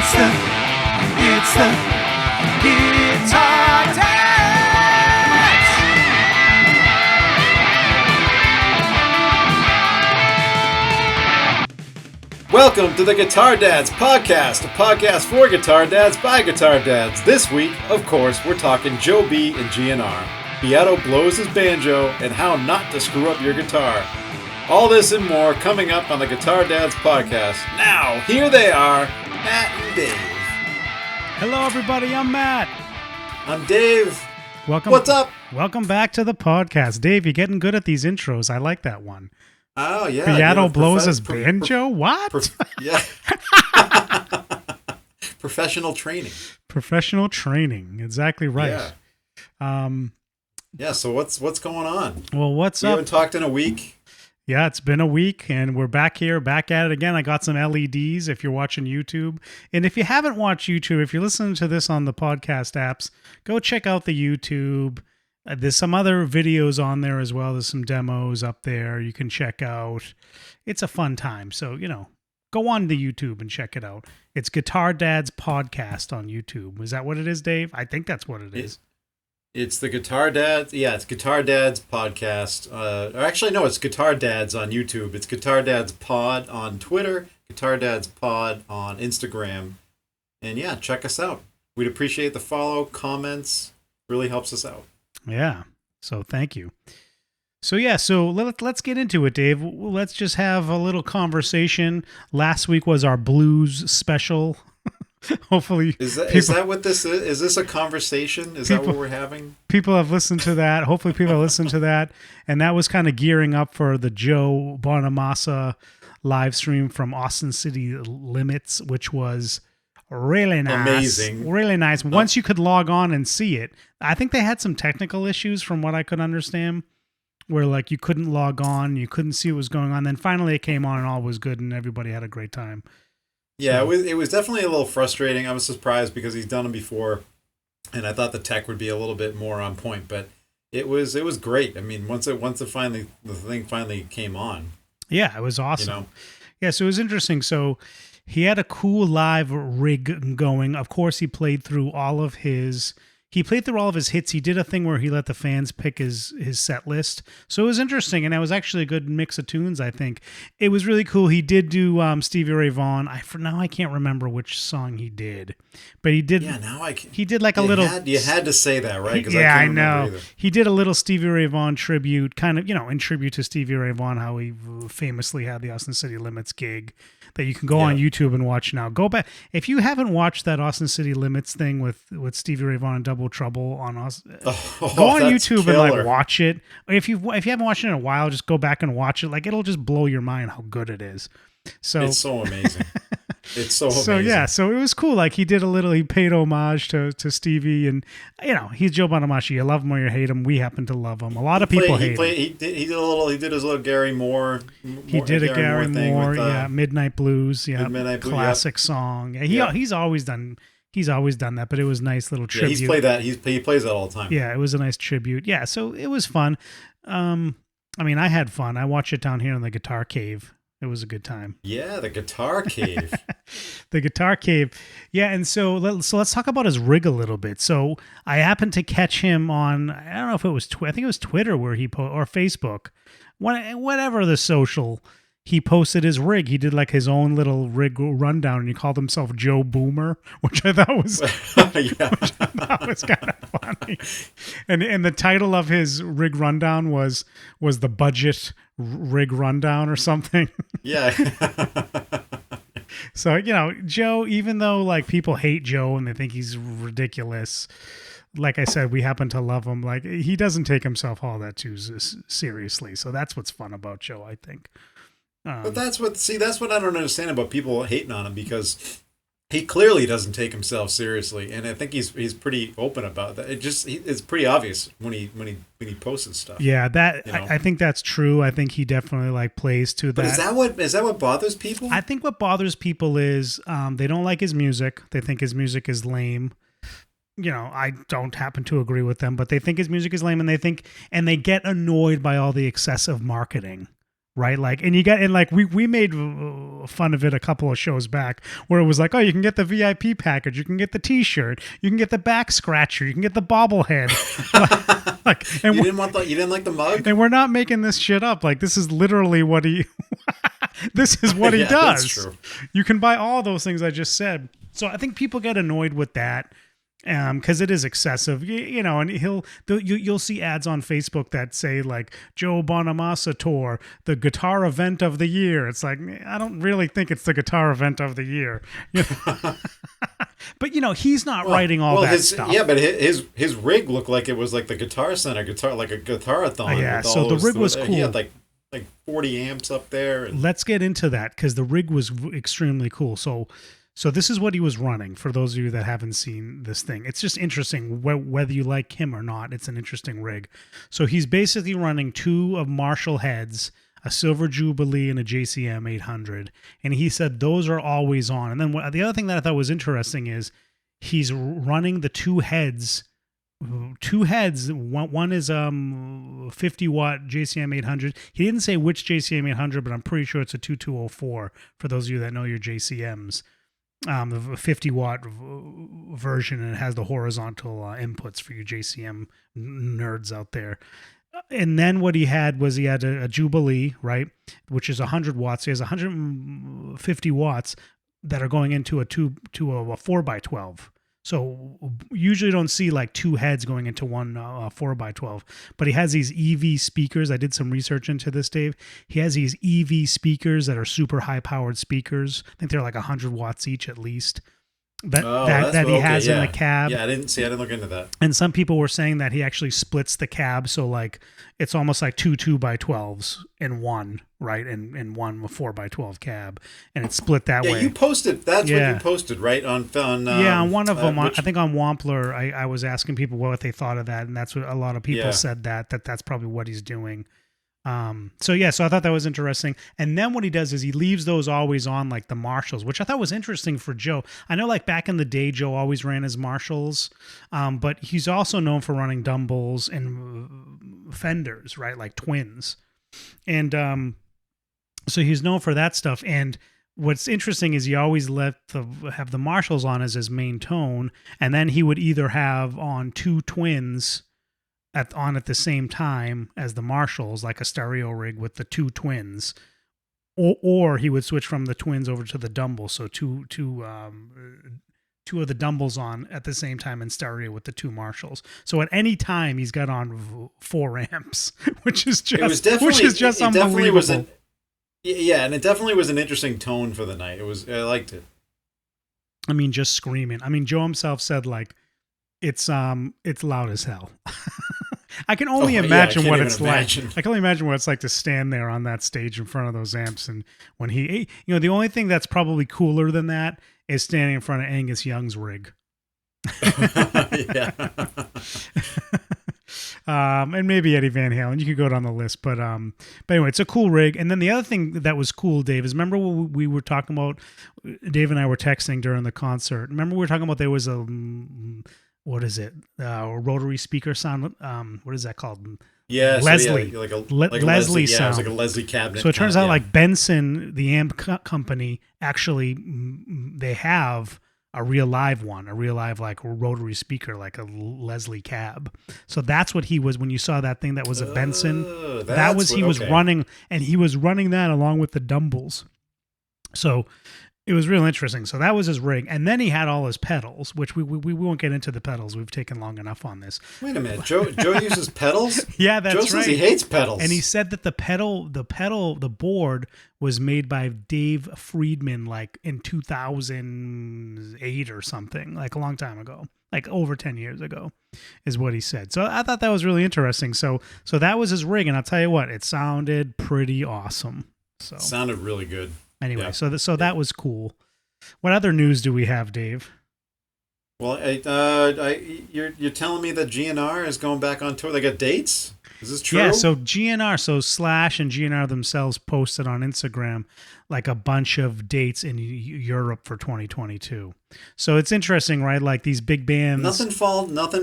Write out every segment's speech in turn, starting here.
It's the Guitar Dads! Welcome to the Guitar Dads Podcast, a podcast for guitar dads by guitar dads. This week, of course, we're talking Joe B and GNR. Beato blows his banjo and how not to screw up your guitar. All this and more coming up on the Guitar Dads Podcast. Now, here they are, Matt and Dave. Hello, everybody. I'm Matt. I'm Dave. Welcome. What's up? Welcome back to the podcast. Dave, you're getting good at these intros. I like that one. Oh, yeah. Beato blows his banjo? What? Yeah. Professional training. Professional training. Exactly right. Yeah. Yeah, so what's going on? Well, what's We up? haven't talked in a week. Yeah, it's been a week, and we're back here, back at it again. I got some LEDs if you're watching YouTube. And if you haven't watched YouTube, if you're listening to this on the podcast apps, go check out the YouTube. There's some other videos on there as well. There's some demos up there you can check out. It's a fun time. So, go on to YouTube and check it out. It's Guitar Dads Podcast on YouTube. Is that what it is, Dave? I think that's what it is. It's the Guitar Dads. Yeah, it's Guitar Dads Podcast. Or actually, no, it's Guitar Dads on YouTube. It's Guitar Dads Pod on Twitter. Guitar Dads Pod on Instagram. And yeah, check us out. We'd appreciate the follow, comments. Really helps us out. Yeah. So thank you. So let's get into it, Dave. Let's just have a little conversation. Last week was our blues special. Hopefully, is that what this is? Is this a conversation? Is that what we're having? People have listened to that. Hopefully, people have listened to that, and that was kind of gearing up for the Joe Bonamassa live stream from Austin City Limits, which was really nice. Amazing, really nice. Once you could log on and see it, I think they had some technical issues, from what I could understand, where like you couldn't log on, you couldn't see what was going on. Then finally, it came on, and all was good, and everybody had a great time. Yeah, it was definitely a little frustrating. I was surprised because he's done them before, and I thought the tech would be a little bit more on point. But it was great. I mean, once the thing finally came on. Yeah, it was awesome. Yeah, so it was interesting. So he had a cool live rig going. Of course, he played through all of his hits. He did a thing where he let the fans pick his set list. So it was interesting, and it was actually a good mix of tunes, I think. It was really cool. He did do Stevie Ray Vaughan. Now I can't remember which song he did. But he did. Yeah, now I can. He did like a little. You had to say that, right? Yeah, I know. He did a little Stevie Ray Vaughan tribute, kind of, in tribute to Stevie Ray Vaughan, how he famously had the Austin City Limits gig that you can go on YouTube and watch now. Go back. If you haven't watched that Austin City Limits thing with Stevie Ray Vaughan and Double Trouble on us, go on YouTube killer. And like watch it. If you haven't watched it in a while, just go back and watch it. Like, it'll just blow your mind how good it is. So it's so amazing. It's so amazing. So yeah, so it was cool. Like, he paid homage to Stevie, and he's Joe Bonamassa. You love him or you hate him. We happen to love him. A lot of people hate him. He did his little Gary Moore. He did a Gary Moore, Midnight Blues, classic song. Yeah, he's always done that, but it was a nice little tribute. He's played that. He plays that all the time. Yeah, it was a nice tribute. Yeah, so it was fun. I had fun. I watched it down here in the Guitar Cave. It was a good time. Yeah, the Guitar Cave. The Guitar Cave. Yeah, and so let's talk about his rig a little bit. So I happened to catch him on, I don't know if it was I think it was Twitter where or Facebook, whatever the social. He posted his rig. He did like his own little rig rundown, and he called himself Joe Boomer, which I thought was kind of funny. And the title of his rig rundown was the budget rig rundown or something. Yeah. So, Joe, even though like people hate Joe and they think he's ridiculous, like I said, we happen to love him. Like, he doesn't take himself all that too seriously. So that's what's fun about Joe, I think. But that's what I don't understand about people hating on him, because he clearly doesn't take himself seriously, and I think he's pretty open about that. It's pretty obvious when he posts stuff. Yeah, I think that's true. I think he definitely plays to that. But is that what bothers people? I think what bothers people is they don't like his music. They think his music is lame. I don't happen to agree with them, but they think his music is lame, and they get annoyed by all the excessive marketing right? Like, and we made fun of it a couple of shows back where it was like, oh, you can get the VIP package, you can get the T-shirt, you can get the back scratcher, you can get the bobblehead. And you didn't like the mug, and we're not making this shit up. Like, this is literally what he, this is what he does. That's true. You can buy all those things I just said. So I think people get annoyed with that. Because it is excessive, and you'll see ads on Facebook that say like Joe Bonamassa tour, the guitar event of the year. It's like, I don't really think it's the guitar event of the year, but he's not writing all that stuff. Yeah, but his rig looked like it was like the Guitar Center like a guitarathon. Yeah, so the rig was cool. He had like 40 amps up there. Let's get into that because the rig was extremely cool. So this is what he was running for those of you that haven't seen this thing. It's just interesting whether you like him or not. It's an interesting rig. So he's basically running two of Marshall heads, a Silver Jubilee and a JCM 800. And he said those are always on. And then the other thing that I thought was interesting is he's running the two heads. One is 50 watt JCM 800. He didn't say which JCM 800, but I'm pretty sure it's a 2204 for those of you that know your JCMs. The 50 watt version, and it has the horizontal inputs for you JCM nerds out there. And then what he had a Jubilee, right, which is 100 watts. He has 150 watts that are going into a 4x12. So usually don't see like two heads going into one 4x12, but he has these EV speakers. I did some research into this, Dave. He has these EV speakers that are super high powered speakers. I think they're like 100 watts each at least. That he has in the cab. Yeah, I didn't look into that. And some people were saying that he actually splits the cab, so like it's almost like two 2x12s in one, right? And one 4x12 cab, and it's split that way. Yeah, you posted. That's what you posted, right? On on one of them. I think on Wampler, I was asking people what they thought of that, and that's what a lot of people said that's probably what he's doing. So I thought that was interesting. And then what he does is he leaves those always on, like the Marshalls, which I thought was interesting for Joe. I know like back in the day, Joe always ran his Marshalls, but he's also known for running Dumbles and Fenders, right? Like twins. And, so he's known for that stuff. And what's interesting is he always have the Marshalls on as his main tone. And then he would either have on two twins at the same time as the Marshalls, like a stereo rig with the two twins, or he would switch from the twins over to the Dumble, so two of the Dumbles on at the same time in stereo with the two Marshalls. So at any time he's got on 4 amps, which is just unbelievable. And it definitely was an interesting tone for the night. I liked it. I mean, just screaming. I mean, Joe himself said like it's loud as hell. I can only imagine what it's like. I can only imagine what it's like to stand there on that stage in front of those amps. And when the only thing that's probably cooler than that is standing in front of Angus Young's rig. And maybe Eddie Van Halen. You could go down the list, but anyway, it's a cool rig. And then the other thing that was cool, Dave, is remember what we were talking about? Dave and I were texting during the concert. Remember we were talking about there was a what is it? A rotary speaker sound. What is that called? Yeah, Leslie. like a Leslie sound. Yeah, it was like a Leslie cabinet. So it turns out like Benson, the amp company, actually they have a real live like rotary speaker, like a Leslie cab. So that's what he was when you saw that thing that was a Benson. He was running, and he was running that along with the Dumbles. So it was real interesting. So that was his rig. And then he had all his pedals, which we won't get into the pedals. We've taken long enough on this. Wait a minute. Joe uses pedals? Yeah, that's right. Joe says he hates pedals. And he said that the board was made by Dave Friedman like in 2008 or something, like a long time ago, like over 10 years ago is what he said. So I thought that was really interesting. So that was his rig. And I'll tell you what, it sounded pretty awesome. So it sounded really good. Anyway, so that was cool. What other news do we have, Dave? Well, you're telling me that GNR is going back on tour. They got dates? Is this true? Yeah, so GNR, Slash and GNR themselves posted on Instagram like a bunch of dates in Europe for 2022. So it's interesting, right? Like these big bands. Nothing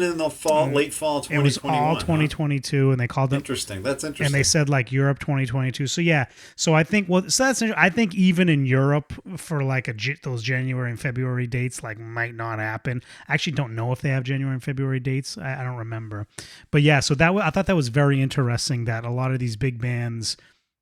in the fall, late fall 2021. It was all 2022, huh? And they called them interesting. That's interesting. And they said like Europe 2022. So yeah, so I think I think even in Europe for like those January and February dates like might not happen. I actually don't know if they have January and February dates. I don't remember, but yeah. So I thought that was very interesting that a lot of these big bands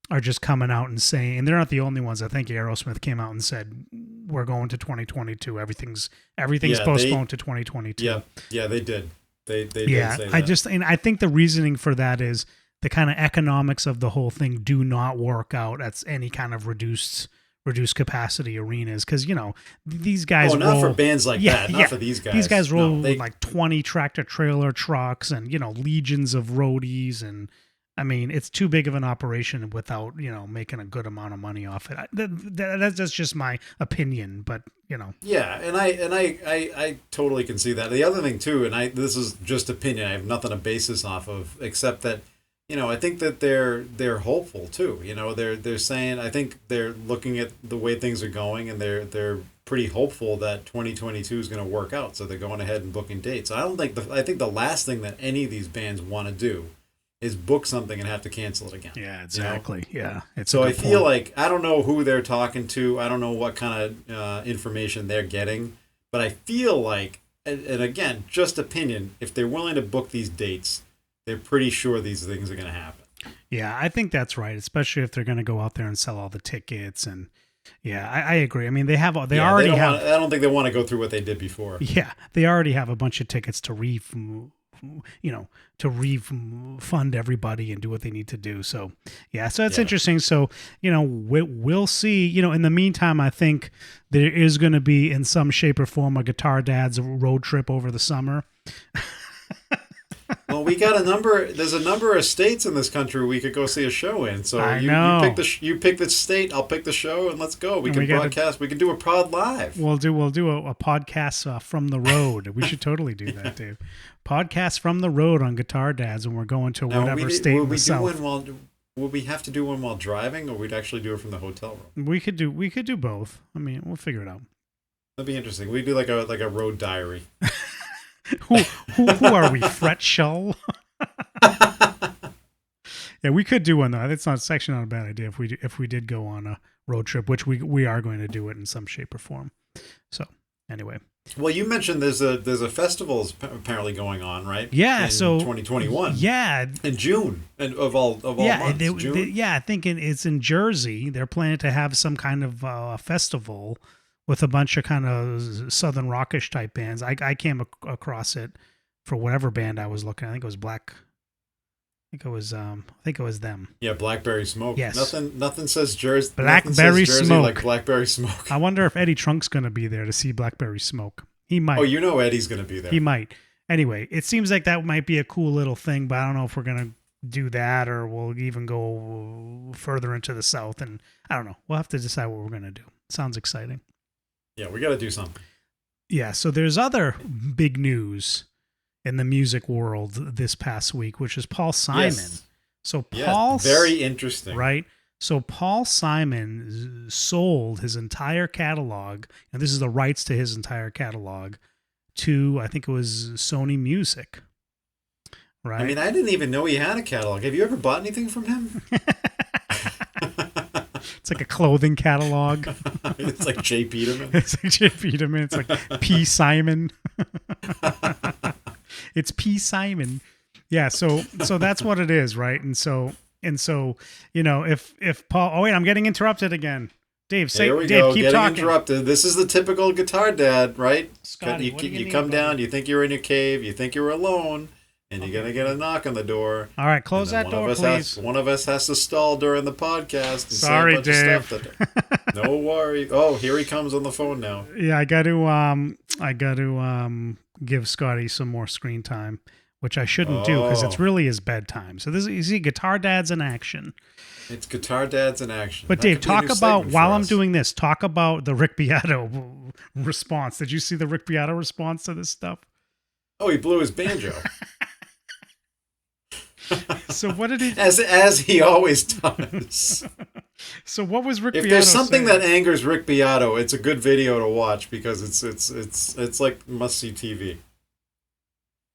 are just coming out and saying, and they're not the only ones. I think Aerosmith came out and said, we're going to 2022. Everything's postponed to 2022. Yeah, they did. They did say that. I think the reasoning for that is the kind of economics of the whole thing do not work out at any kind of reduced capacity arenas. Cause these guys not for bands like that. Not for these guys. These guys roll with like 20 tractor trailer trucks and, legions of roadies. And I mean, it's too big of an operation without, making a good amount of money off it. That's just my opinion, but Yeah. And I totally can see that. The other thing too, and this is just opinion. I have nothing to base this off of, except that, I think that they're hopeful too. They're saying, I think they're looking at the way things are going, and they're pretty hopeful that 2022 is going to work out. So they're going ahead and booking dates. I think the last thing that any of these bands want to do is book something and have to cancel it again. Yeah, exactly. Yeah. So I feel like, I don't know who they're talking to. I don't know what kind of information they're getting, but I feel like, and again, just opinion, if they're willing to book these dates, they're pretty sure these things are going to happen. Yeah, I think that's right, especially if they're going to go out there and sell all the tickets. And yeah, I agree. I mean, I don't think they want to go through what they did before. Yeah, they already have a bunch of tickets to refund everybody and do what they need to do. So yeah, so it's interesting. So, we'll see, in the meantime, I think there is going to be in some shape or form a Guitar Dad's road trip over the summer. Well, there's a number of states in this country we could go see a show in. So you pick the state, I'll pick the show, and let's go. We can broadcast. We can do a pod live. We'll do a podcast from the road. We should totally do that, Dave. Podcast from the road on Guitar Dads, and we're going to whatever state in the South. Will we have to do one while driving, or we'd actually do it from the hotel room? We could do both. I mean, we'll figure it out. That'd be interesting. We do like a road diary. who are we, Fret Shull? Yeah, we could do one though. It's actually not a bad idea if we did go on a road trip, which we are going to do it in some shape or form. So anyway. Well, you mentioned there's a festival apparently going on, right? Yeah, in 2021. Yeah, in June, and of all months. June. I think it's in Jersey. They're planning to have some kind of festival with a bunch of kind of southern rockish type bands. I came across it for whatever band I was looking at. I think it was Black. I think it was them. Yeah, Blackberry Smoke. Yes. Nothing says Jersey. Blackberry Smoke. Like Blackberry Smoke. I wonder if Eddie Trunk's going to be there to see Blackberry Smoke. He might. Oh, Eddie's going to be there. He might. Anyway, it seems like that might be a cool little thing, but I don't know if we're going to do that or we'll even go further into the South. And I don't know. We'll have to decide what we're going to do. Sounds exciting. Yeah, we got to do something. Yeah, so there's other big news in the music world this past week, which is Paul Simon. Yes. So Paul, very interesting, right? So Paul Simon sold his entire catalog, and this is the rights to his entire catalog, to I think it was Sony Music. Right? I mean, I didn't even know he had a catalog. Have you ever bought anything from him? It's like a clothing catalog. It's like J. Peterman. It's like J. Peterman. It's like P. Simon. It's P. Simon. Yeah, so that's what it is, right? And so if Paul, oh wait, I'm getting interrupted again. Dave, keep getting talking. Interrupted. This is the typical guitar dad, right? Scotty, you come down, you think you're in your cave, you think you're alone, and you're gonna get a knock on the door. All right, close that door, please. One of us has to stall during the podcast. And sorry, say a bunch Dave. Of stuff no worry. Oh, here he comes on the phone now. Yeah, I got to give Scotty some more screen time, which I shouldn't do because it's really his bedtime. So you see, Guitar Dads in action. It's Guitar Dads in action. But Dave, talk about while I'm doing this. Talk about the Rick Beato response. Did you see the Rick Beato response to this stuff? Oh, he blew his banjo. So what did he? As he always does. So what was Rick If Beato there's something saying? that angers Rick Beato, it's a good video to watch because it's like must see TV.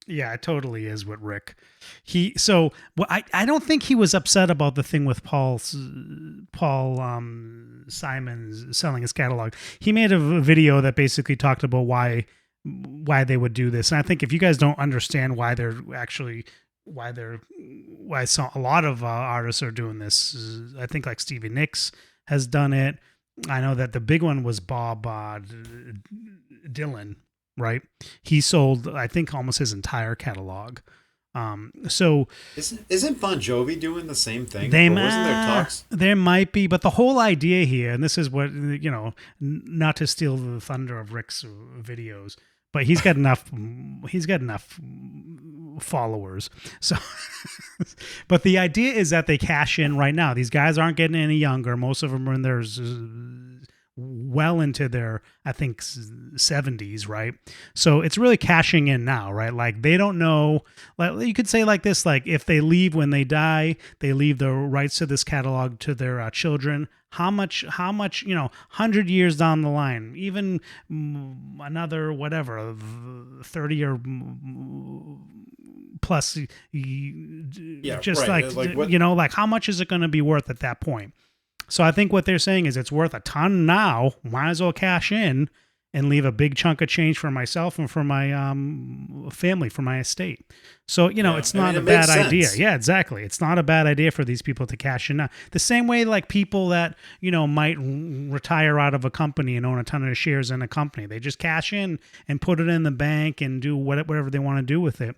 Yeah, it totally is with Rick. I don't think he was upset about the thing with Paul Simons selling his catalog. He made a video that basically talked about why they would do this. And I think if you guys don't understand why they're actually why a lot of artists are doing this, I think like Stevie Nicks has done it. I know that the big one was Bob Dylan, right? He sold, I think, almost his entire catalog. So isn't Bon Jovi doing the same thing? they Wasn't there talks? there might be, but the whole idea here, and this is what not to steal the thunder of Rick's videos, but he's got enough. He's got enough followers. So, but the idea is that they cash in right now. These guys aren't getting any younger. Most of them are in their well into their, I think, 70s, right? So it's really cashing in now, right? Like they don't know, like you could say like this, like if they leave when they die, they leave the rights to this catalog to their children. How much, 100 years down the line, even another, whatever, 30 or plus, just right. Like what, like how much is it going to be worth at that point? So I think what they're saying is it's worth a ton now. Might as well cash in and leave a big chunk of change for myself and for my family, for my estate. So, it's not a bad idea. Yeah, exactly. It's not a bad idea for these people to cash in now. The same way like people that, might retire out of a company and own a ton of shares in a company. They just cash in and put it in the bank and do whatever they want to do with it.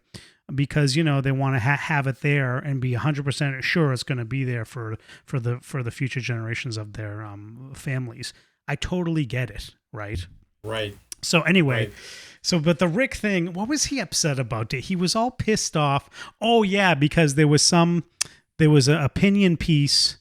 Because they want to have it there and be 100% sure it's going to be there for the future generations of their families. I totally get it, right? Right. So anyway, but the Rick thing, what was he upset about? He was all pissed off. Oh yeah, because there was an opinion piece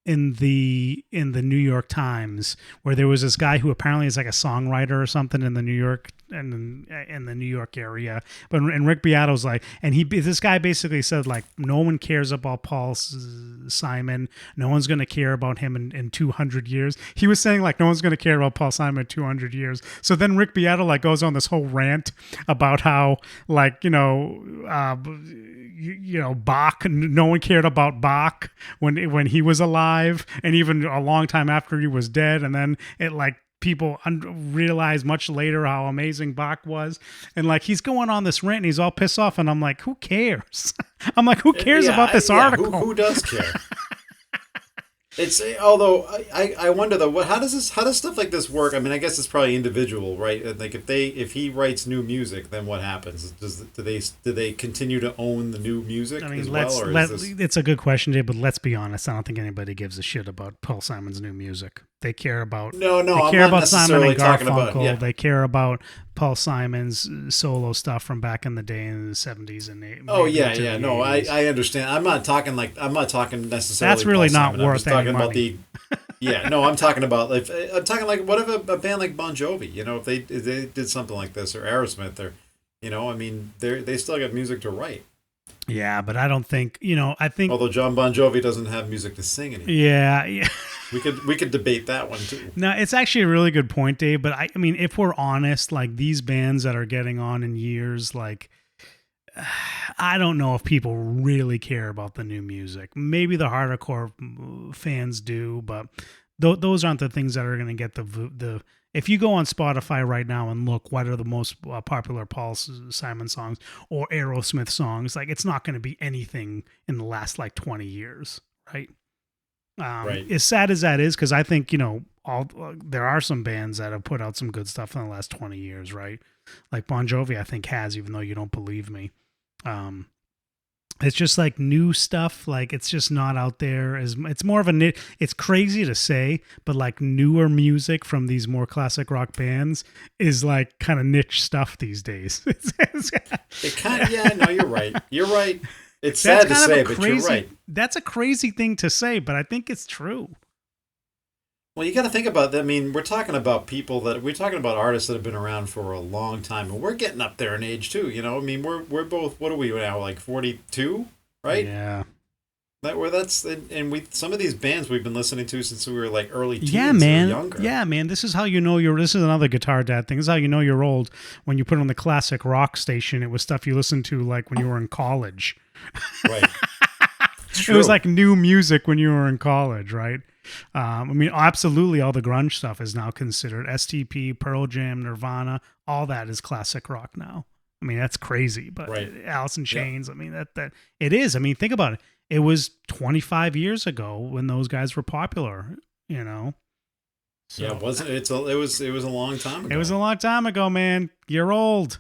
in the New York Times where there was this guy who apparently is like a songwriter or something in the New York in the New York area. And Rick Beato's like, and this guy basically said like, no one cares about Paul Simon. No one's going to care about him in 200 years. He was saying like, no one's going to care about Paul Simon in 200 years. So then Rick Beato like goes on this whole rant about how like, Bach, no one cared about Bach when he was alive and even a long time after he was dead. And then it like, people realize much later how amazing Bach was. And like, he's going on this rant and he's all pissed off. And I'm like, who cares? I'm like, who cares about this article? Who does care? It's although I wonder though, how does stuff like this work? I mean, I guess it's probably individual, right? Like if he writes new music, then what happens? Do they continue to own the new music? I mean, it's a good question, Dave, but let's be honest. I don't think anybody gives a shit about Paul Simon's new music. They care about They care I'm about Simon and talking Garfunkel. about, yeah. They care about Paul Simon's solo stuff from back in the day in the 70s and 80s. Oh yeah. No, I understand. I'm not talking necessarily. That's really Paul not Simon. worth any money. I'm talking about what if a band like Bon Jovi, if they did something like this, or Aerosmith, or I mean, they still got music to write. Yeah, but I don't think, I think... Although John Bon Jovi doesn't have music to sing anymore. Yeah. We could debate that one too. No, it's actually a really good point, Dave, but I mean, if we're honest, like these bands that are getting on in years, like, I don't know if people really care about the new music. Maybe the hardcore fans do, but those aren't the things that are going to get the... If you go on Spotify right now and look, what are the most popular Paul Simon songs or Aerosmith songs? Like, it's not going to be anything in the last like 20 years, right? Right. As sad as that is, because I think there are some bands that have put out some good stuff in the last 20 years, right? Like Bon Jovi, I think has, even though you don't believe me. It's just like new stuff. Like it's just not out there it's more of a it's crazy to say, but like newer music from these more classic rock bands is like kind of niche stuff these days. No, you're right. You're right. It's sad to say, but you're right. That's a crazy thing to say, but I think it's true. Well, you got to think about that. I mean, we're talking about artists that have been around for a long time, and we're getting up there in age too. I mean, we're both. What are we now? Like 42? right? Yeah. And some of these bands we've been listening to since we were like early teens Yeah, or man. younger. Yeah, man. This is how you know this is another guitar dad thing. This is how you know you're old when you put on the classic rock station. It was stuff you listened to like when you were in college. Right. It was like new music when you were in college, right? I mean, absolutely all the grunge stuff is now considered STP, Pearl Jam, Nirvana, all that is classic rock now. I mean, that's crazy, but right. Alice in Chains, I mean, that it is. I mean, think about it. It was 25 years ago when those guys were popular, you know. So, yeah, it was a long time ago. It was a long time ago, man. You're old.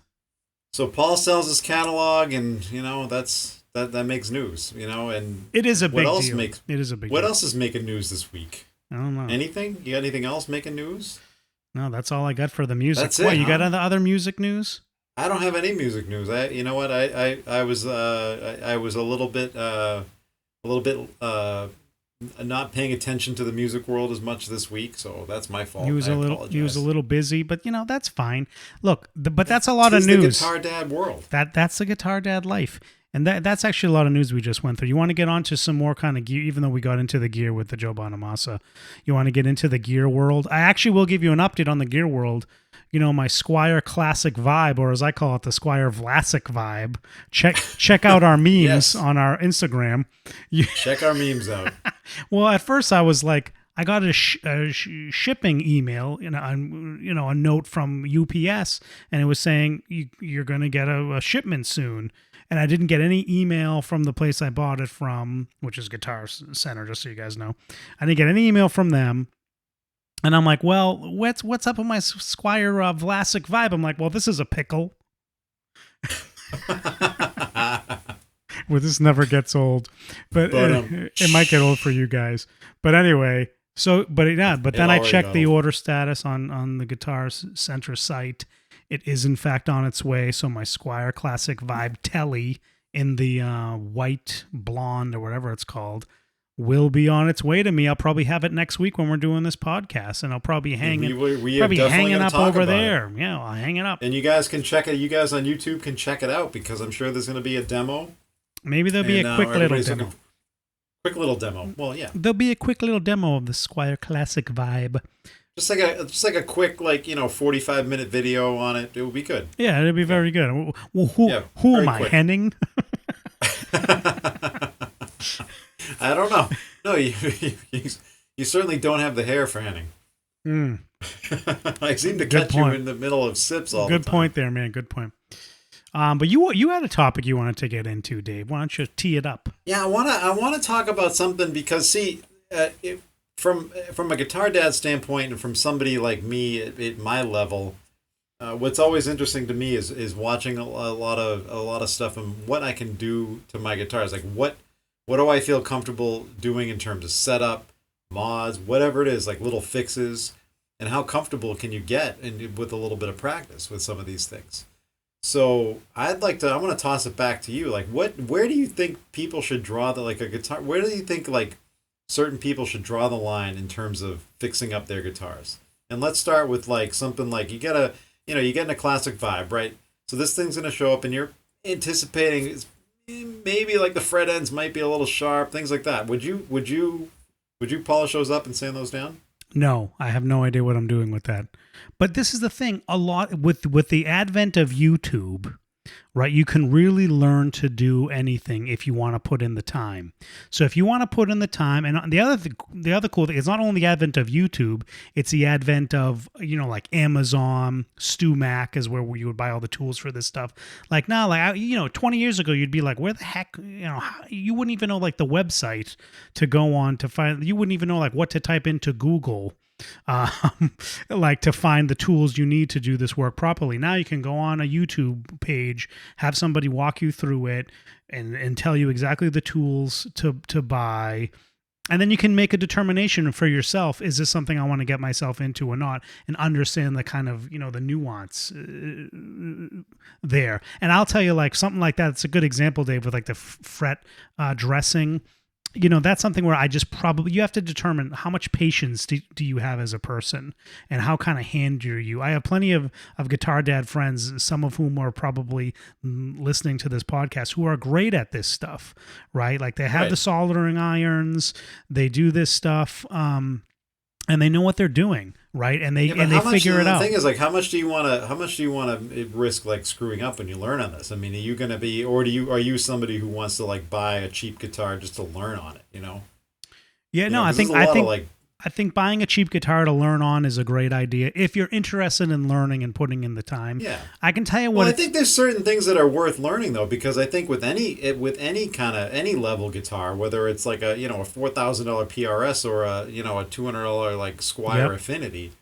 So Paul sells his catalog, and that makes news, and it is a big deal. It is a big What deal. else is making news this week? I don't know. Anything? You got anything else making news? No, that's all I got for the music. That's it. You got other music news? I don't have any music news. You know what? I was a little bit not paying attention to the music world as much this week, so that's my fault. He was a little busy, but that's fine. Look, but that's a lot of news. The guitar dad world. That's the guitar dad life, and that's actually a lot of news we just went through. You want to get onto some more kind of gear, even though we got into the gear with the Joe Bonamassa. You want to get into the gear world. I actually will give you an update on the gear world. My Squier Classic vibe, or as I call it, the Squier Vlasic vibe. Check out our memes yes. on our Instagram. Check our memes out. Well, at first I was like, I got a shipping email, a note from UPS, and it was saying you're going to get a shipment soon. And I didn't get any email from the place I bought it from, which is Guitar Center, just so you guys know. I didn't get any email from them. And I'm like, well, what's up with my Squier Vlasic vibe? I'm like, well, this is a pickle. Well, this never gets old, but it might get old for you guys. But anyway, but then I checked the order status on the Guitar Center site. It is in fact on its way. So my Squier Classic Vibe Telly in the white blonde or whatever it's called will be on its way to me. I'll probably have it next week when we're doing this podcast, and I'll probably hanging up over there. Yeah, I'll hang it up. And you guys can check it. You guys on YouTube can check it out because I'm sure there's going to be a demo. Maybe there'll be a quick little demo. Quick little demo. Well, yeah. There'll be a quick little demo of the Squier Classic Vibe. Just like a quick 45-minute video on it. It will be good. Yeah, it'll be very good. Well, who am I, Henning? I don't know. No, you certainly don't have the hair for Henning. I seem to catch you in the middle of sips all the time. Good point there, man. Good point. But you had a topic you wanted to get into, Dave. Why don't you tee it up? Yeah, I want to talk about something because from a guitar dad standpoint and from somebody like me at my level, what's always interesting to me is watching a lot of stuff and what I can do to my guitars. Like what do I feel comfortable doing in terms of setup, mods, whatever it is, like little fixes, and how comfortable can you get with a little bit of practice with some of these things. So I want to toss it back to you. Like where do you think people should draw a guitar? Where do you think certain people should draw the line in terms of fixing up their guitars? And let's start with something like you get in a classic vibe, right? So this thing's going to show up and you're anticipating maybe the fret ends might be a little sharp, things like that. Would you polish those up and sand those down? No, I have no idea what I'm doing with that. But this is the thing, a lot with the advent of YouTube, right? You can really learn to do anything if you want to put in the time. So if you want to put in the time, and the other cool thing is not only the advent of YouTube, it's the advent of Amazon, StuMac is where you would buy all the tools for this stuff. Like now, 20 years ago, you'd be like, where the heck, you wouldn't even know the website to go on to find. You wouldn't even know what to type into Google. To find the tools you need to do this work properly. Now you can go on a YouTube page, have somebody walk you through it and tell you exactly the tools to buy. And then you can make a determination for yourself. Is this something I want to get myself into or not? And understand the kind of, the nuance there. And I'll tell you something like that. It's a good example, Dave, with the fret dressing. that's something where I just probably, you have to determine how much patience do you have as a person, and how kind of handy are you. I have plenty of guitar dad friends, some of whom are probably listening to this podcast, who are great at this stuff, right? Like they have Right. the soldering irons, they do this stuff, and they know what they're doing, right? And Yeah, but they how much? figure it The out. thing is, like, how much do you want to risk like screwing up when you learn on this? I mean, are you going to be, or are you somebody who wants to like buy a cheap guitar just to learn on it? Yeah, no, 'Cause there's a lot of like, I think buying a cheap guitar to learn on is a great idea if you're interested in learning and putting in the time. yeah. I can tell you Well, what I think there's certain things that are worth learning though, because I think with any kind of any level guitar, whether it's like a a $4,000 PRS or a a $200 like Squire Yep. Affinity,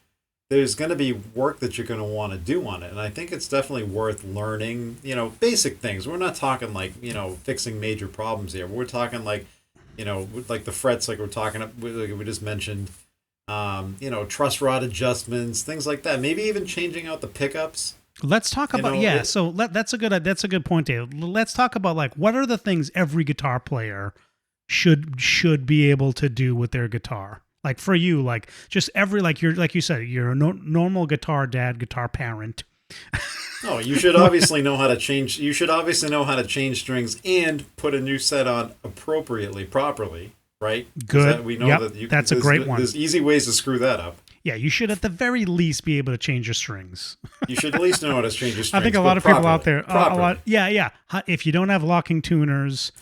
there's going to be work that you're going to want to do on it, and I think it's definitely worth learning. Basic things. We're not talking like fixing major problems here. We're talking like like the frets, like like we just mentioned. Truss rod adjustments, things like that. Maybe even changing out the pickups. Let's talk about So that's a good point, Dave. Let's talk about like what are the things every guitar player should be able to do with their guitar. Like for you, like just every like you said, you're a normal guitar dad, guitar parent. Oh, you should obviously know how to change. You should obviously know how to change strings and put a new set on appropriately, properly, right? Good. We know Yep. that That's a great one. There's easy ways to screw that up. Yeah, you should at the very least be able to change your strings. You should at least know how to change your strings. I think a lot of people out there, properly. yeah. If you don't have locking tuners,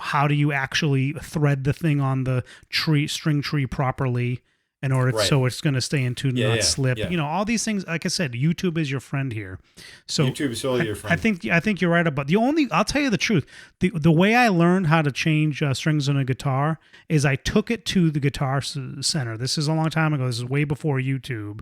how do you actually thread the thing on the string tree properly in order Right. so it's going to stay in tune and not slip? Yeah. All these things. Like I said, YouTube is your friend here. So YouTube is totally your friend. I think you're right about I'll tell you the truth. The way I learned how to change strings on a guitar is I took it to the Guitar Center. This is a long time ago. This is way before YouTube.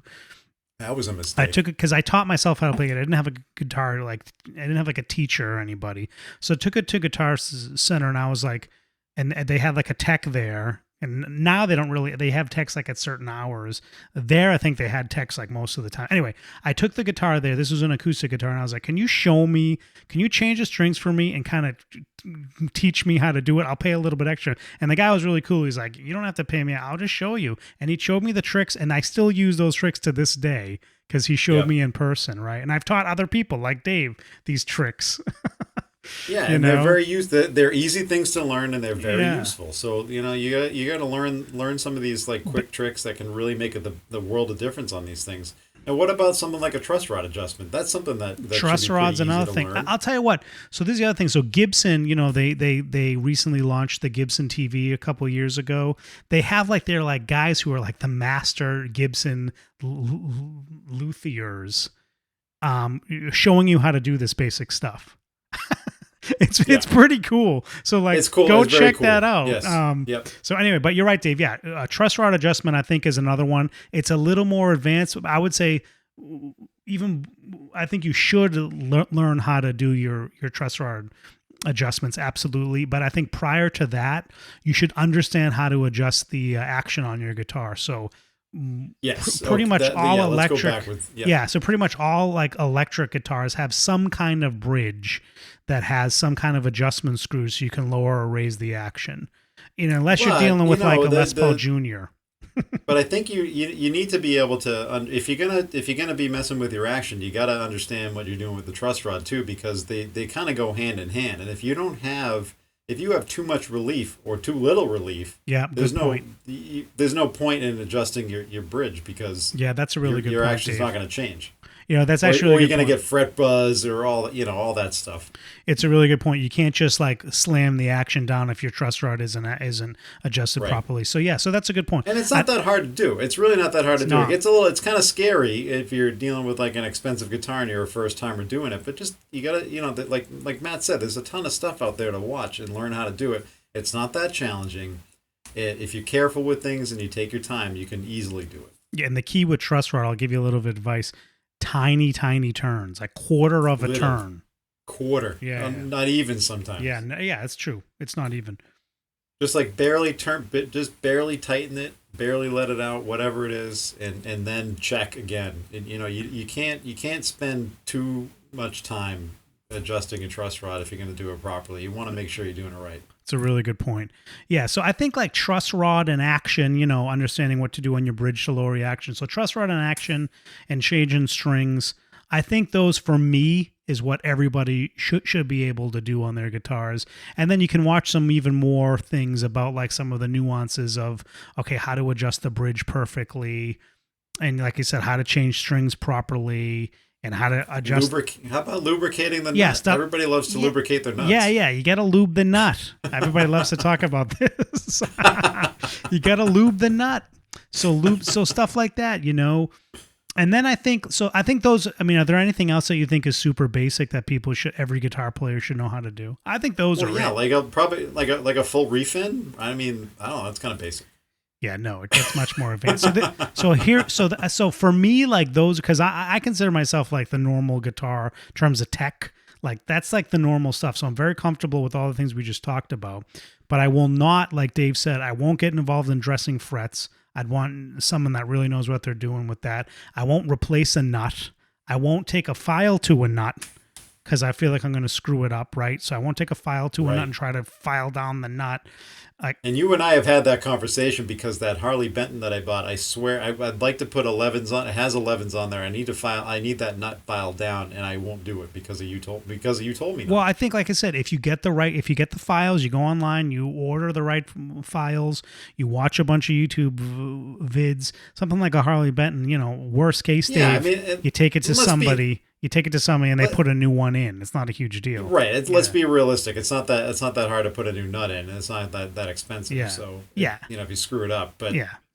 That was a mistake. I took it because I taught myself how to play it. I didn't have a guitar, I didn't have like a teacher or anybody. So I took it to Guitar Center, and I was like, and they had like a tech there. And now they have techs like at certain hours. There, I think they had techs like most of the time. Anyway, I took the guitar there. This was an acoustic guitar. And I was like, can you change the strings for me and kind of teach me how to do it? I'll pay a little bit extra. And the guy was really cool. He's like, you don't have to pay me. I'll just show you. And he showed me the tricks. And I still use those tricks to this day because he showed me in person, right? And I've taught other people like Dave these tricks. Yeah, and they're very they're easy things to learn, and they're very useful. So you got to learn some of these like quick tricks that can really make the world of difference on these things. And what about something like a truss rod adjustment? That's something that truss rod's another thing. I'll tell you what. So this is the other thing. So Gibson, they recently launched the Gibson TV a couple years ago. They have like they're like guys who are like the master Gibson luthiers, showing you how to do this basic stuff. It's pretty cool. So like, it's cool. Go it's very check cool. that out. Yes. Yep. So anyway, but you're right, Dave. Yeah, truss rod adjustment I think is another one. It's a little more advanced. I would say I think you should learn how to do your truss rod adjustments, absolutely. But I think prior to that, you should understand how to adjust the action on your guitar. So yes, pretty much all electric. So pretty much all like electric guitars have some kind of bridge that has some kind of adjustment screws so you can lower or raise the action. Unless you're dealing with like a Les Paul Jr. But I think you need to be able to if you're gonna be messing with your action, you got to understand what you're doing with the truss rod too, because they kind of go hand in hand. And if you have too much relief or too little relief, there's no point in adjusting your bridge, because that's a really good point. Your action's Dave. not going to change. That's actually or you're going to get fret buzz or all that stuff. It's a really good point. You can't just like slam the action down if your truss rod isn't adjusted properly. So so that's a good point. And it's not that hard to do. It's really not that hard to do. It's kind of scary if you're dealing with like an expensive guitar and you're a first timer doing it. But just you gotta like Matt said, there's a ton of stuff out there to watch and learn how to do it. It's not that challenging. If you're careful with things and you take your time, you can easily do it. Yeah, and the key with truss rod, I'll give you a little bit of advice. Tiny turns, like quarter of a turn. Quarter. Yeah. Not even sometimes. Yeah, it's true. It's not even. Just like barely tighten it, barely let it out, whatever it is, and then check again. And, you can't spend too much time adjusting a truss rod if you're going to do it properly. You want to make sure you're doing it right. It's a really good point. Yeah, so I think like truss rod and action, understanding what to do on your bridge to lower reaction. So truss rod and action and changing strings, I think those for me is what everybody should be able to do on their guitars. And then you can watch some even more things about like some of the nuances of, okay, how to adjust the bridge perfectly. And like you said, how to change strings properly and how to adjust. How about lubricating the nut? Everybody loves to lubricate their nuts. Yeah. You got to lube the nut. Everybody loves to talk about this. You got to lube the nut. So stuff like that, And then I think those, are there anything else that you think is super basic that every guitar player should know how to do? I think those are probably like a full refin. I don't know. It's kind of basic. Yeah, no, it gets much more advanced. So for me, like those, because I consider myself like the normal guitar in terms of tech. Like that's like the normal stuff. So I'm very comfortable with all the things we just talked about. But I will not, like Dave said, I won't get involved in dressing frets. I'd want someone that really knows what they're doing with that. I won't replace a nut. I won't take a file to a nut because I feel like I'm going to screw it up, right? So I won't take a file to a nut and try to file down the nut. And you and I have had that conversation because that Harley Benton that I bought, I swear I'd like to put 11s on. It has 11s on there. I need that nut filed down, and I won't do it because you told me. Not. Well, I think, like I said, if you get the files, you go online, you order the right files, you watch a bunch of YouTube vids, something like a Harley Benton. Worst case, Dave, you take it to somebody. You take it to somebody and they put a new one in. It's not a huge deal. Right. Let's be realistic. It's not that hard to put a new nut in. It's not that expensive. Yeah. So if you screw it up,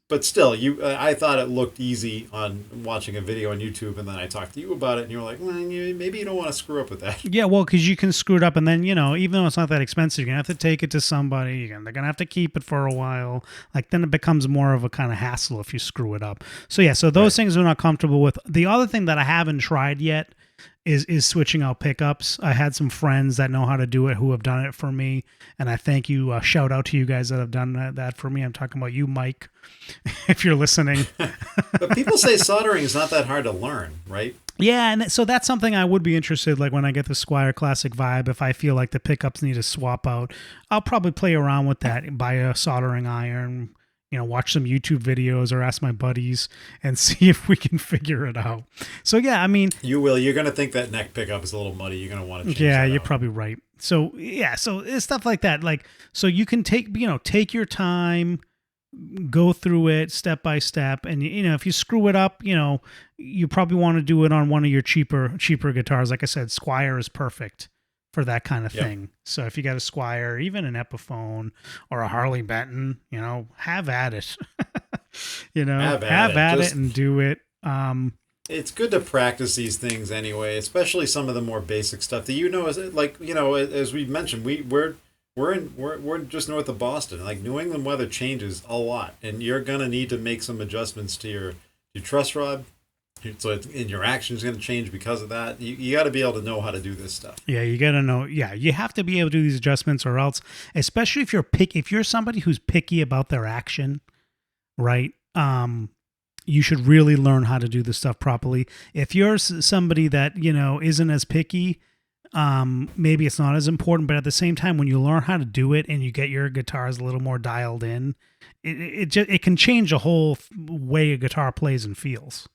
but still, I thought it looked easy on watching a video on YouTube, and then I talked to you about it, and you were like, well, maybe you don't want to screw up with that. Yeah, well, because you can screw it up, and then even though it's not that expensive, you're gonna have to take it to somebody. They're gonna have to keep it for a while. Like then it becomes more of a kind of hassle if you screw it up. So those things we're not comfortable with. The other thing that I haven't tried yet is switching out pickups. I had some friends that know how to do it who have done it for me, and I thank you. Shout out to you guys that have done that for me. I'm talking about you, Mike, if you're listening. But people say soldering is not that hard to learn, right? Yeah, and so that's something I would be interested, like when I get the Squier Classic Vibe, if I feel like the pickups need to swap out, I'll probably play around with that, buy a soldering iron, watch some YouTube videos or ask my buddies and see if we can figure it out. So you will. You're going to think that neck pickup is a little muddy. You're going to want to change that you're probably right. So so it's stuff like that. Like, so you can take your time, go through it step by step. And, if you screw it up, you probably want to do it on one of your cheaper guitars. Like I said, Squier is perfect for that kind of thing. So if you got a Squier, even an Epiphone or a Harley Benton, have at it. Have at it and do it. It's good to practice these things anyway, especially some of the more basic stuff that as we mentioned, we're just north of Boston. Like New England weather changes a lot, and you're gonna need to make some adjustments to your truss rod. So and your action is going to change because of that. You got to be able to know how to do this stuff. Yeah, you got to know. Yeah, you have to be able to do these adjustments, or else, especially if you're somebody who's picky about their action, right? You should really learn how to do this stuff properly. If you're somebody that isn't as picky, maybe it's not as important. But at the same time, when you learn how to do it and you get your guitars a little more dialed in, it can change the whole way a guitar plays and feels.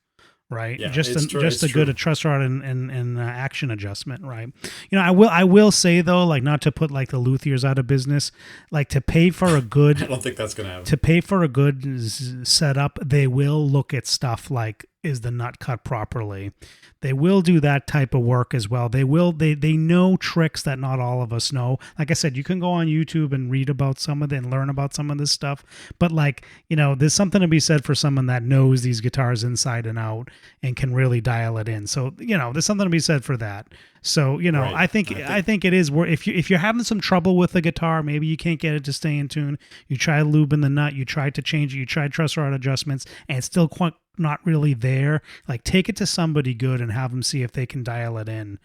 Right, yeah, just a good truss rod and action adjustment, right? I will say though, like not to put like the Luthiers out of business, like to pay for a good. I don't think that's gonna happen. To pay for a good setup, they will look at stuff like, is the nut cut properly? They will do that type of work as well. They know tricks that not all of us know. Like I said, you can go on YouTube and read about some of it and learn about some of this stuff. But there's something to be said for someone that knows these guitars inside and out and can really dial it in. So, there's something to be said for that. So, right. I think it is where if you're having some trouble with the guitar, maybe you can't get it to stay in tune. You try lubing the nut, you try to change it, you try truss rod adjustments, and it's still quite not really there. Like take it to somebody good and have them see if they can dial it in.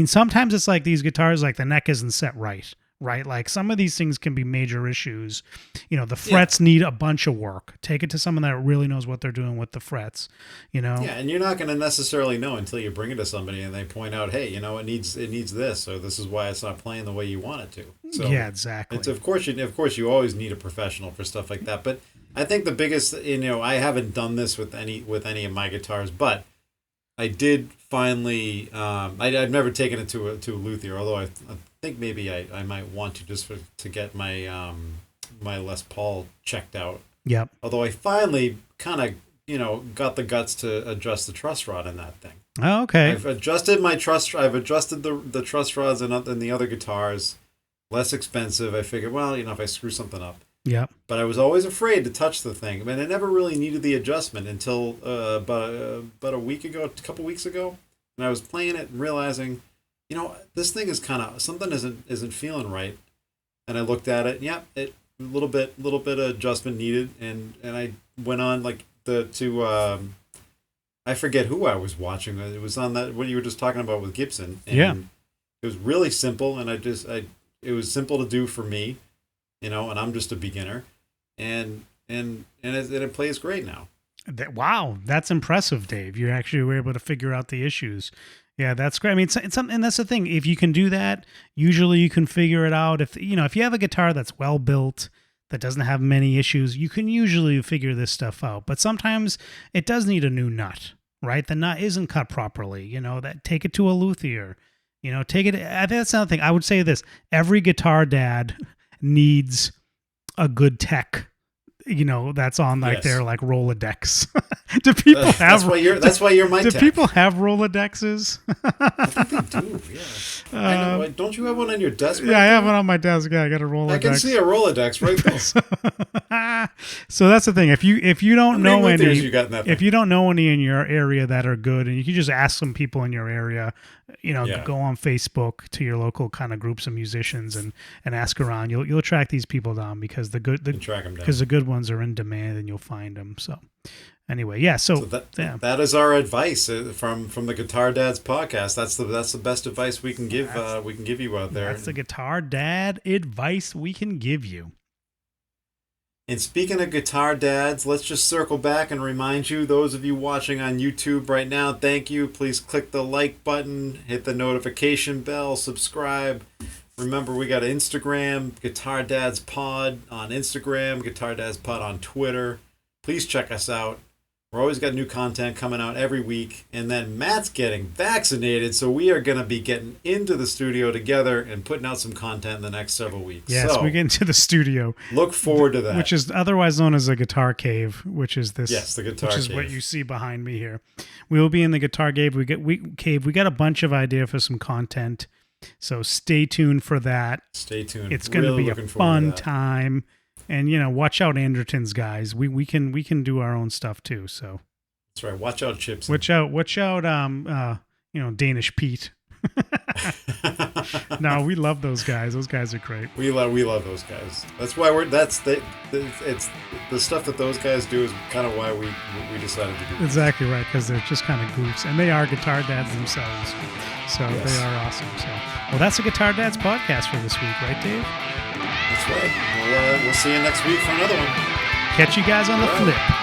Sometimes it's like these guitars, like the neck isn't set right. right? Like some of these things can be major issues. The frets need a bunch of work. Take it to someone that really knows what they're doing with the frets, Yeah, and you're not going to necessarily know until you bring it to somebody and they point out, hey, it needs this, or this is why it's not playing the way you want it to. So yeah, exactly. It's of course you always need a professional for stuff like that. But I think the biggest, I haven't done this with any of my guitars, but I did finally. I've never taken it to a luthier, although I think maybe I might want to just to get my my Les Paul checked out. Yep. Although I finally kind of got the guts to adjust the truss rod in that thing. Oh, okay. I've adjusted I've adjusted the truss rods in the other guitars. Less expensive. I figured, well, if I screw something up. Yep. But I was always afraid to touch the thing. I mean, I never really needed the adjustment until about a couple weeks ago, and I was playing it and realizing, this thing is kind of something isn't feeling right. And I looked at it. Yeah, a little bit of adjustment needed, and I went on I forget who I was watching. It was on that what you were just talking about with Gibson. And yeah. It was really simple, and it was simple to do for me. And I'm just a beginner, and it plays great now. Wow, that's impressive, Dave. You actually were able to figure out the issues. Yeah, that's great. I mean, it's something, and that's the thing. If you can do that, usually you can figure it out. If you have a guitar that's well built, that doesn't have many issues, you can usually figure this stuff out. But sometimes it does need a new nut, right? The nut isn't cut properly. Take it to a luthier. Take it. I think that's another thing. I would say this: every guitar dad needs a good tech, that's on their Rolodex. Do people have? That's why you're my tech. Do people have Rolodexes? I think they do. Yeah. I know. Don't you have one on your desk? Yeah, I have one on my desk. Yeah, I got a Rolodex. I can see a Rolodex right there. So that's the thing. If you don't know any, if you don't know any in your area that are good, and you can just ask some people in your area, go on Facebook to your local kind of groups of musicians and ask around. You'll track these people down because the good ones are in demand, and you'll find them. So anyway, yeah. So that is our advice from the Guitar Dads podcast. That's the best advice we can give you out there. That's the Guitar Dad advice we can give you. And speaking of guitar dads, let's just circle back and remind you, those of you watching on YouTube right now, thank you. Please click the like button, hit the notification bell, subscribe. Remember, we got Instagram, Guitar Dads Pod on Instagram, Guitar Dads Pod on Twitter. Please check us out. We're always got new content coming out every week. And then Matt's getting vaccinated, so we are going to be getting into the studio together and putting out some content in the next several weeks. Yes, we get into the studio. Look forward to that. Which is otherwise known as a guitar cave, which is this. Yes, the guitar cave. Which is what you see behind me here. We will be in the guitar cave. We got a bunch of idea for some content, so stay tuned for that. Stay tuned. It's going to be a fun time. And watch out, Andertons guys. We can do our own stuff too. So that's right. Watch out, Chips. Watch out. Danish Pete. No, we love those guys. Those guys are great. We love those guys. That's why it's the stuff that those guys do is kind of why we decided to do this. Exactly right, because they're just kind of goofs, and they are guitar dads themselves. So yes. They are awesome. So that's a Guitar Dads podcast for this week, right, Dave? That's right. We'll see you next week for another one. Catch you guys on the flip.